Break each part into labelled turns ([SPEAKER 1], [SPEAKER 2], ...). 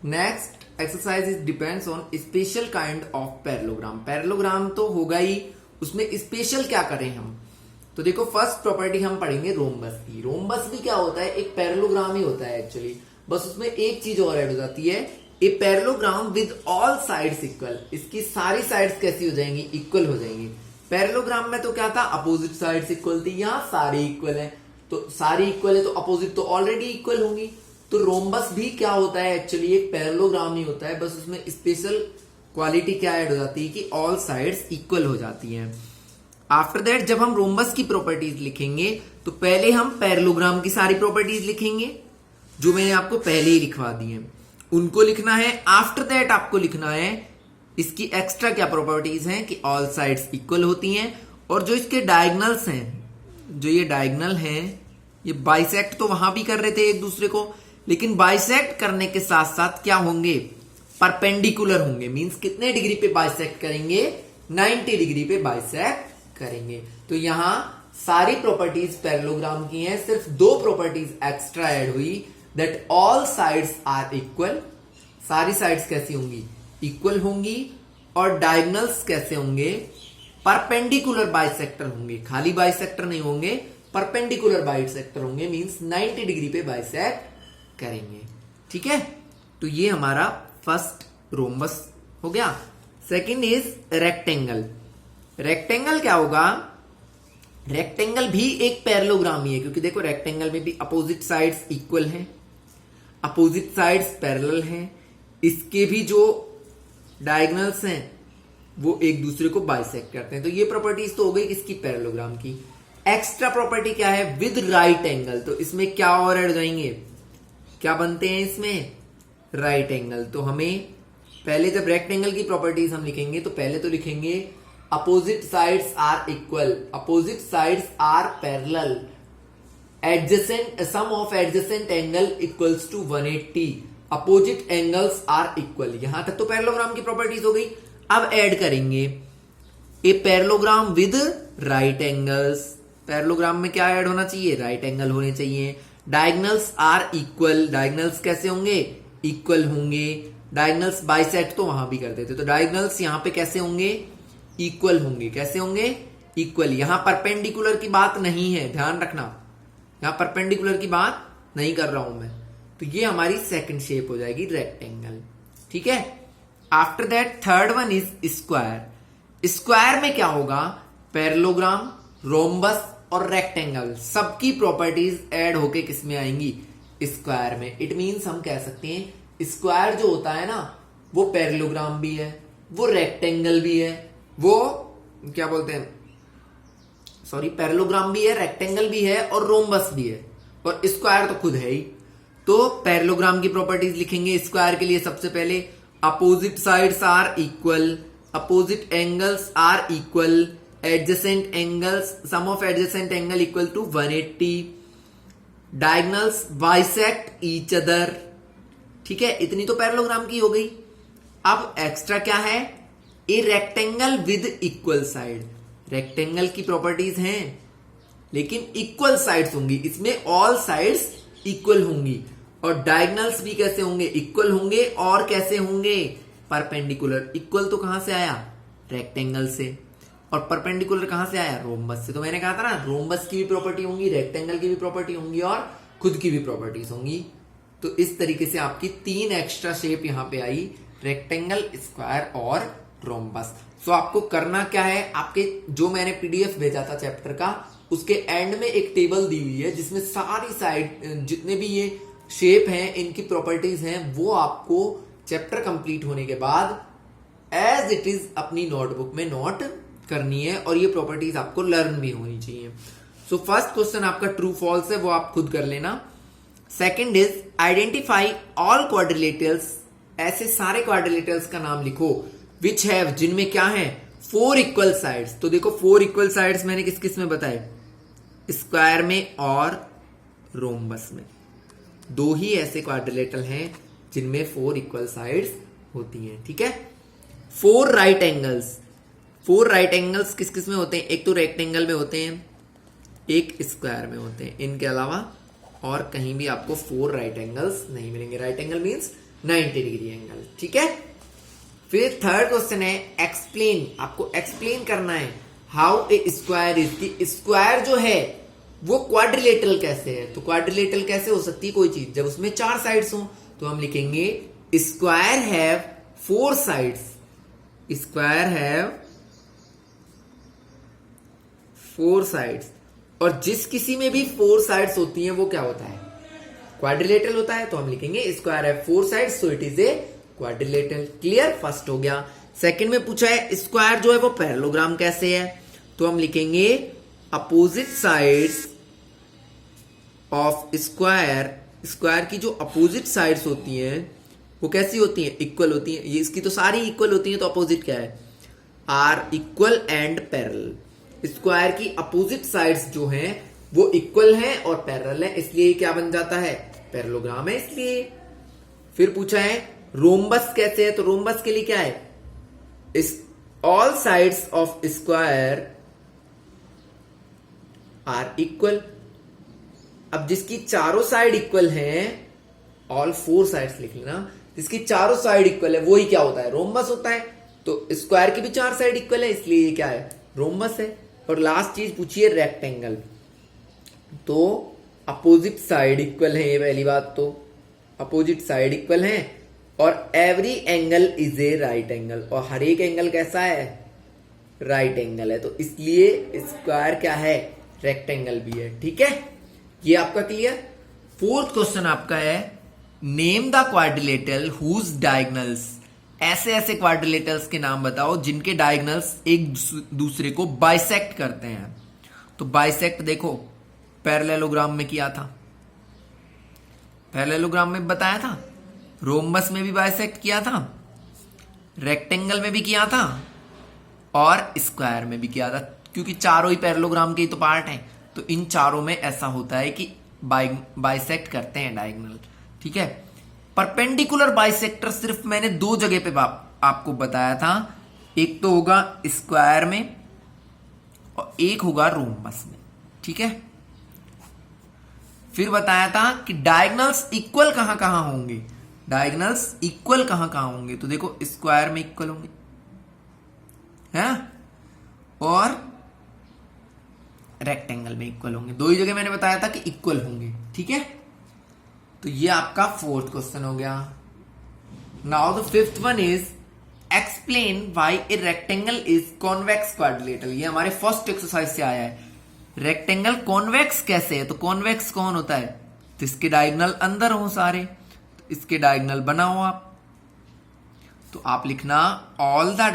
[SPEAKER 1] Next exercise is depends on special kind of parallelogram. Parallelogram तो होगा ही, उसमें special क्या करें हम। तो देखो फर्स्ट प्रॉपर्टी हम पढ़ेंगे रोम्बस की। रोम्बस भी क्या होता है, एक पैरेललोग्राम ही होता है एक्चुअली, बस उसमें एक चीज और ऐड हो जाती है, a parallelogram with all sides equal. इसकी सारी साइड्स कैसी हो जाएंगी, इक्वल हो जाएंगी। पैरेललोग्राम में तो क्या था, अपोजिट साइड्स इक्वल थी, यहाँ सारी इक्वल है, तो सारी इक्वल है तो अपोजिट तो ऑलरेडी इक्वल होंगी। तो रोम्बस भी क्या होता है एक्चुअली, एक पैरेललोग्राम ही होता है, बस उसमें स्पेशल क्वालिटी क्या ऐड हो जाती है कि ऑल साइड्स इक्वल हो जाती हैं। आफ्टर दैट जब हम रोम्बस की प्रॉपर्टीज लिखेंगे तो पहले हम पैरेललोग्राम की सारी प्रॉपर्टीज लिखेंगे जो मैंने आपको पहले ही लिखवा दी हैं, उनको लिखना है। आफ्टर दैट आपको लिखना है इसकी एक्स्ट्रा क्या प्रॉपर्टीज हैं कि ऑल साइड्स इक्वल होती हैं, और जो इसके डायगनल्स हैं, जो ये डायगनल हैं, ये बाइसेक्ट तो वहां भी कर रहे थे एक दूसरे को, लेकिन बाइसेक्ट करने के साथ साथ क्या होंगे, परपेंडिकुलर होंगे। मींस कितने डिग्री पे बाइसेक्ट करेंगे, 90 डिग्री पे बाइसेक्ट करेंगे। तो यहां सारी प्रॉपर्टीज पैरेललोग्राम की हैं, सिर्फ दो प्रॉपर्टीज एक्स्ट्रा ऐड हुई, that all sides are equal. सारी साइड्स कैसी होंगी, इक्वल होंगी, और डायगनल्स कैसे होंगे, परपेंडिकुलर बाइसेक्टर होंगे, खाली बाइसेक्टर नहीं होंगे, परपेंडिकुलर बाइसेक्टर होंगे, मींस 90 डिग्री पे बाइसेक्ट करेंगे। ठीक है, तो ये हमारा फर्स्ट रोम्बस हो गया। Second is rectangle. रेक्टेंगल क्या होगा, रेक्टेंगल भी एक पैरेललोग्राम ही है, क्योंकि देखो रेक्टेंगल में भी अपोजिट साइड्स इक्वल हैं, अपोजिट साइड्स पैरेलल हैं, इसके भी जो डायगोनल्स हैं वो एक दूसरे को बाइसेक्ट करते हैं। तो ये प्रॉपर्टीज तो हो गई किसकी, पैरेललोग्राम की। एक्स्ट्रा प्रॉपर्टी क्या है, विद राइट एंगल। तो इसमें क्या और ऐड जाएंगे, क्या बनते हैं इसमें, राइट एंगल। तो हमें पहले जब रेक्टेंगल की प्रॉपर्टीज हम लिखेंगे तो पहले तो लिखेंगे opposite sides are equal, opposite sides are parallel, adjacent sum of adjacent angle equals to 180, opposite angles are equal. यहां तक तो पैरेललोग्राम की प्रॉपर्टीज हो गई। अब ऐड करेंगे a parallelogram with right angles. Parallelogram में क्या ऐड होना चाहिए, राइट एंगल होने चाहिए। डायगोनल्स आर इक्वल, डायगोनल्स कैसे होंगे, इक्वल होंगे। डायगोनल्स बाइसेक्ट तो वहां भी करते थे, तो डायगोनल्स यहां पे कैसे होंगे, इक्वल होंगे। कैसे होंगे, इक्वल। यहां परपेंडिकुलर की बात नहीं है, ध्यान रखना, यहां परपेंडिकुलर की बात नहीं कर रहा हूं मैं। तो ये हमारी सेकंड शेप हो जाएगी रेक्टेंगल। ठीक है, after that third one is square. Square में क्या होगा, पैरेललोग्राम, रोम्बस और रेक्टेंगल सबकी प्रॉपर्टीज ऐड होके किसमें आएंगी, स्क्वायर में। इट मींस हम कह सकते हैं स्क्वायर जो होता है ना, वो पैरेललोग्राम भी है, वो रेक्टेंगल भी है, वो क्या बोलते हैं, सॉरी, पैरेललोग्राम भी है, रेक्टेंगल भी है और रोम्बस भी है, और स्क्वायर तो खुद है ही। तो पैरेललोग्राम की प्रॉपर्टीज लिखेंगे स्क्वायर के लिए। सबसे पहले opposite sides are equal, opposite angles are equal, adjacent angles, sum of adjacent angle equal to 180, diagonals bisect each other. ठीक है, इतनी तो पैरेललोग्राम की हो गई। अब एक्स्ट्रा क्या है, a rectangle with equal side. Rectangle की प्रॉपर्टीज हैं लेकिन इक्वल साइड्स होंगी, इसमें ऑल साइड्स इक्वल होंगी, और डायगोनल्स भी कैसे होंगे, इक्वल होंगे, और कैसे होंगे, परपेंडिकुलर। इक्वल तो कहां से आया, रेक्टेंगल से, और परपेंडिकुलर कहां से आया, रोम्बस से। तो मैंने कहा था ना, रोम्बस की भी प्रॉपर्टी होंगी, रेक्टेंगल की भी प्रॉपर्टी होंगी, और खुद की भी प्रॉपर्टीज होंगी। तो इस तरीके से आपकी तीन एक्स्ट्रा शेप यहां पे आई, रेक्टेंगल, स्क्वायर और रोम्बस। सो आपको करना क्या है, आपके जो मैंने पीडीएफ भेजा था चैप्टर का, उसके एंड में एक टेबल दी हुई है जिसमें सारी साइड जितने भी ये शेप हैं, इनकी प्रॉपर्टीज हैं, वो आपको चैप्टर कंप्लीट होने के बाद एज इट इज अपनी नोटबुक में नोट करनी है, और ये प्रॉपर्टीज आपको लर्न भी होनी चाहिए। सो फर्स्ट क्वेश्चन आपका ट्रू फॉल्स है, वो आप खुद कर लेना। Second is identify all quadrilaterals. ऐसे सारे क्वाड्रिलेटरल्स का नाम लिखो विच हैव, जिनमें क्या है, 4 इक्वल साइड्स। तो देखो 4 इक्वल साइड्स मैंने किस किस में बताए, स्क्वायर में और रोम्बस में। दो ही ऐसे क्वाड्रिलेटरल हैं जिनमें 4 इक्वल साइड्स होती हैं। ठीक है, 4 राइट एंगल्स। 4 राइट एंगल्स किस किस में होते हैं, एक तो रेक्टेंगल में होते हैं, एक स्क्वायर में होते हैं। इनके अलावा और कहीं भी आपको 4 राइट एंगल्स नहीं मिलेंगे। Right angle means 90 degree angle. ठीक है, फिर थर्ड क्वेश्चन है एक्सप्लेन, आपको एक्सप्लेन करना है हाउ ए स्क्वायर इज, की स्क्वायर जो है वो क्वाड्रिलेटरल कैसे है। तो क्वाड्रिलेटरल कैसे हो सकती है कोई चीज, जब उसमें 4 साइड्स हो। तो हम लिखेंगे square have 4 sides, square have 4 sides. और जिस किसी में भी 4 साइड्स होती हैं वो क्या होता है, क्वाड्रिलेटरल होता है। तो हम लिखेंगे square have 4 sides, so it is a quadrilateral. Clear, first हो गया। सेकंड में पूछा है स्क्वायर जो है वो पैरेललोग्राम कैसे है। तो हम लिखेंगे opposite sides of square, square की जो अपोजिट साइड्स होती हैं वो कैसी होती हैं, इक्वल होती हैं। ये इसकी तो सारी इक्वल होती हैं, तो अपोजिट क्या है, are equal and parallel. Square की अपोजिट साइड्स जो हैं वो इक्वल हैं और पैरेलल है, इसलिए क्या बन जाता है, पैरेललोग्राम है इसलिए। फिर पूछा है रोम्बस कैसे है। तो रोम्बस के लिए क्या है, इस all sides of square are equal. अब जिसकी चारों साइड इक्वल हैं, ऑल 4 साइड्स लिख लेना, जिसकी चारों साइड इक्वल है वो ही क्या होता है, रोम्बस होता है। तो स्क्वायर की भी 4 साइड इक्वल है, इसलिए ये क्या है, रोम्बस है। और लास्ट चीज पूछिए रेक्टेंगल, तो अपोजिट साइड इक्वल है, ये पहली बात, तो अपोजिट साइड इक्वल है और every angle is a right angle, और हर एक एंगल कैसा है, राइट एंगल है। तो इसलिए स्क्वायर क्या है, रेक्टेंगल भी है। ठीक है, ये आपका क्लियर। फोर्थ क्वेश्चन आपका है name the quadrilateral whose diagonals, ऐसे ऐसे क्वाड्रिलेटरल्स के नाम बताओ जिनके डायगोनल्स एक दूसरे को बाइसेक्ट करते हैं। तो बाइसेक्ट देखो पैरेललोग्राम में किया था, पैरेललोग्राम में बताया था, रोम्बस में भी बाइसेक्ट किया था, रेक्टेंगल में भी किया था और स्क्वायर में भी किया था, क्योंकि चारों ही पैरेललोग्राम के ही तो पार्ट हैं। तो इन चारों में ऐसा होता है कि बाइसेक्ट करते हैं डायगोनल। ठीक है, परपेंडिकुलर बाइसेक्टर सिर्फ मैंने 2 जगह पे आपको बताया था, एक तो होगा स्क्वायर में और एक होगा रोम्बस में। ठीक है, फिर बताया था कि डायगोनल्स इक्वल कहां कहां होंगे, डायगोनल्स इक्वल कहां कहां होंगे। तो देखो स्क्वायर में इक्वल होंगे है और रेक्टेंगल में इक्वल होंगे, 2 ही जगह मैंने बताया था कि इक्वल होंगे। ठीक है, तो ये आपका फोर्थ क्वेश्चन हो गया। Now the fifth one is explain why a rectangle is convex quadrilateral. ये हमारे फर्स्ट एक्सरसाइज से आया है। रेक्टेंगल कॉन्वेक्स कैसे है, तो कॉन्वेक्स कौन होता है, तो इसके डायगोनल अंदर हो सारे, तो इसके डायगोनल बनाओ आप। तो आप लिखना all the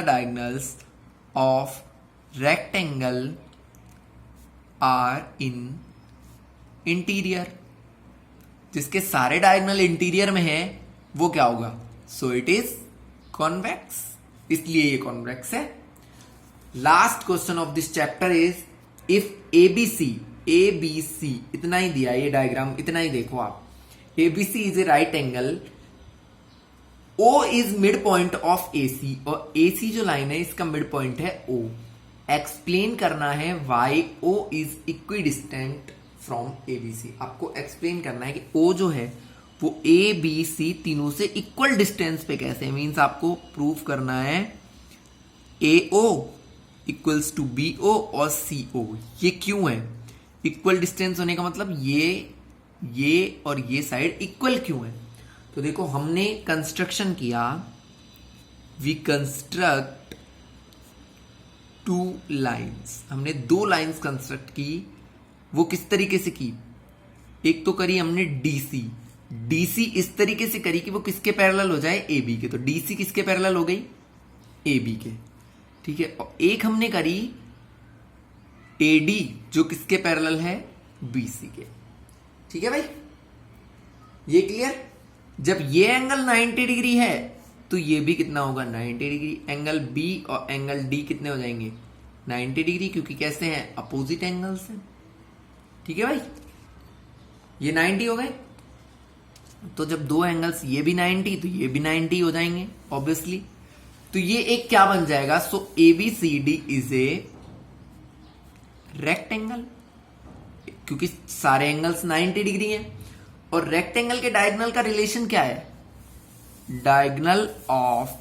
[SPEAKER 1] diagonals of rectangle are in interior, जिसके सारे डायगोनल इंटीरियर में है वो क्या होगा, सो इट इज कॉन्वेक्स, इसलिए ये कॉन्वेक्स है। Last question of this chapter is if ABC इतना ही दिया, ये डायग्राम इतना ही देखो आप, ABC is a right angle, O is mid point of AC, और AC जो लाइन है इसका मिड पॉइंट है O। एक्सप्लेन करना है why O is equidistant from ABC। आपको एक्सप्लेन करना है कि O जो है वो ABC तीनों से इक्वल डिस्टेंस पे कैसे, मीन्स आपको प्रूव करना है AO इक्वल्स टू BO और CO। ये क्यों है, इक्वल डिस्टेंस होने का मतलब ये और ये साइड इक्वल क्यों है। तो देखो हमने कंस्ट्रक्शन किया, वी कंस्ट्रक्ट 2 लाइन्स, हमने 2 लाइन्स कंस्ट्रक्ट की। वो किस तरीके से की, एक तो करी हमने डीसी इस तरीके से करी कि वो किसके पैरेलल हो जाए, AB के। तो DC किसके पैरेलल हो गई, AB के। ठीक है, और एक हमने करी AD जो किसके पैरेलल है, BC के। ठीक है भाई, ये क्लियर। जब ये एंगल 90 डिग्री है तो ये भी कितना होगा, 90 डिग्री। एंगल B और एंगल D कितने हो जाएंगे, 90 डिग्री, क्योंकि कैसे हैं, अपोजिट एंगल्स हैं। ठीक है भाई, ये 90 हो गए। तो जब 2 एंगल्स ये भी 90 तो ये भी 90 हो जाएंगे ऑब्वियसली। तो ये एक क्या बन जाएगा, सो ABCD इज ए रेक्टेंगल, क्योंकि सारे एंगल्स 90 डिग्री हैं। और रेक्टेंगल के डायगोनल का रिलेशन क्या है? Diagonal of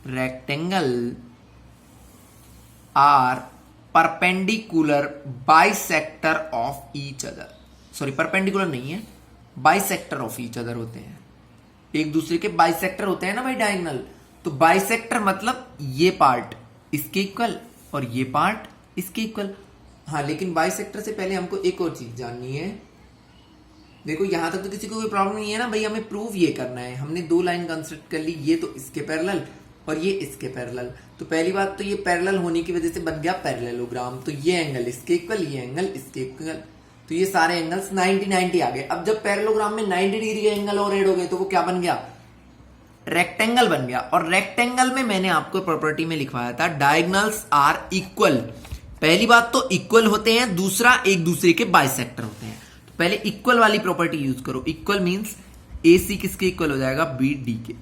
[SPEAKER 1] rectangle are perpendicular bisector of each other. Sorry, perpendicular नहीं है, बाइसेक्टर ऑफ ईच अदर होते हैं, एक दूसरे के बाइसेक्टर होते हैं ना भाई डायगोनल। तो बाइसेक्टर मतलब ये पार्ट इसके इक्वल और ये पार्ट इसके इक्वल। हाँ, लेकिन बाइसेक्टर से पहले हमको एक और चीज जाननी है। देखो यहां तक तो किसी को कोई प्रॉब्लम नहीं है ना भाई, हमें प्रूव ये करना है। हमने दो लाइन कंस्ट्रक्ट कर ली, ये तो इसके पैरेलल और ये इसके पैरेलल। तो पहली बात तो ये पैरेलल होने की वजह से बन गया पैरेललोग्राम। तो ये एंगल इसके इक्वल, ये एंगल इसके इक्वल, तो ये सारे एंगल्स 90-90 आ गए। अब जब पैरेललोग्राम में 90 डिग्री के एंगल और ऐड हो गए तो वो क्या बन गया? रेक्टेंगल बन गया। और रेक्टेंगल में मैंने आपको प्रॉपर्टी में लिखवाया था डायगोनल्स आर इक्वल। पहली बात तो इक्वल होते हैं, दूसरा एक दूसरे के बाइसेक्टर होते हैं। तो पहले इक्वल वाली प्रॉपर्टी यूज करो। इक्वल मींस AC किसके इक्वल हो जाएगा? BD के।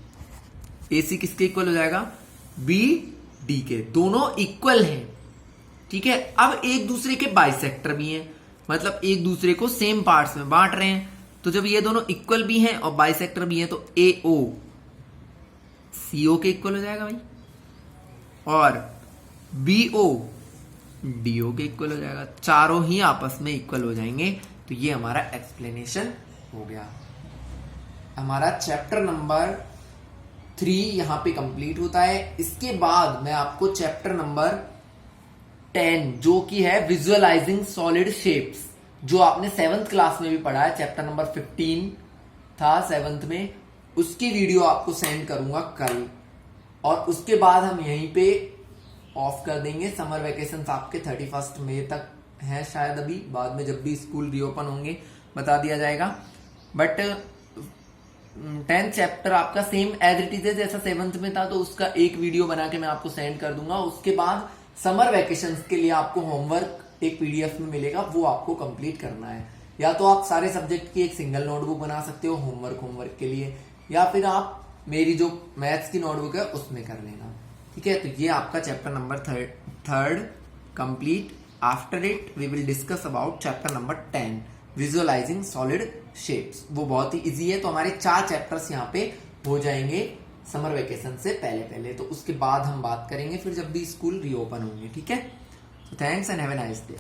[SPEAKER 1] AC किसके इक्वल हो जाएगा? BD के। दोनों इक्वल हैं, ठीक है। अब एक दूसरे के बाइसेक्टर भी हैं, मतलब एक दूसरे को सेम पार्ट्स में बांट रहे हैं। तो जब ये दोनों इक्वल भी हैं और बाइसेक्टर भी हैं तो AO CO के इक्वल हो जाएगा भाई, और BO DO के इक्वल हो जाएगा। चारों ही आपस में इक्वल हो जाएंगे। तो ये हमारा एक्सप्लेनेशन हो गया। हमारा चैप्टर नंबर 3 यहां पे कंप्लीट होता है। इसके बाद मैं आपको चैप्टर नंबर 10 जो कि है विजुअलाइजिंग सॉलिड शेप्स, जो आपने 7th क्लास में भी पढ़ा है, चैप्टर नंबर 15 था 7th में, उसकी वीडियो आपको सेंड करूंगा कल। और उसके बाद हम यहीं पे ऑफ कर देंगे। समर वेकेशन आपके 31 मई तक है शायद, अभी बाद में जब भी स्कूल रीओपन होंगे बता दिया जाएगा। बट 10th चैप्टर आपका सेम एज इट इज है जैसा 7th में था, तो उसका एक वीडियो बना के मैं आपको सेंड कर दूंगा। उसके बाद समर वेकेशन के लिए आपको होमवर्क एक PDF में मिलेगा, वो आपको कंप्लीट करना है। या तो आप सारे सब्जेक्ट की एक सिंगल नोटबुक बना सकते हो होमवर्क के लिए, या फिर आप मेरी जो मैथ्स की नोटबुक है उसमें कर लेना, ठीक है। तो ये आपका chapter number 3rd complete. After it we will discuss about chapter number 10 visualising solid shapes. वो बहुत ही इजी है। तो हमारे 4 चैप्टर्स यहाँ पे हो जाएंगे समर वेकेशन से पहले। तो उसके बाद हम बात करेंगे फिर जब भी स्कूल रीओपन होंगे, ठीक है। तो thanks and have a nice day.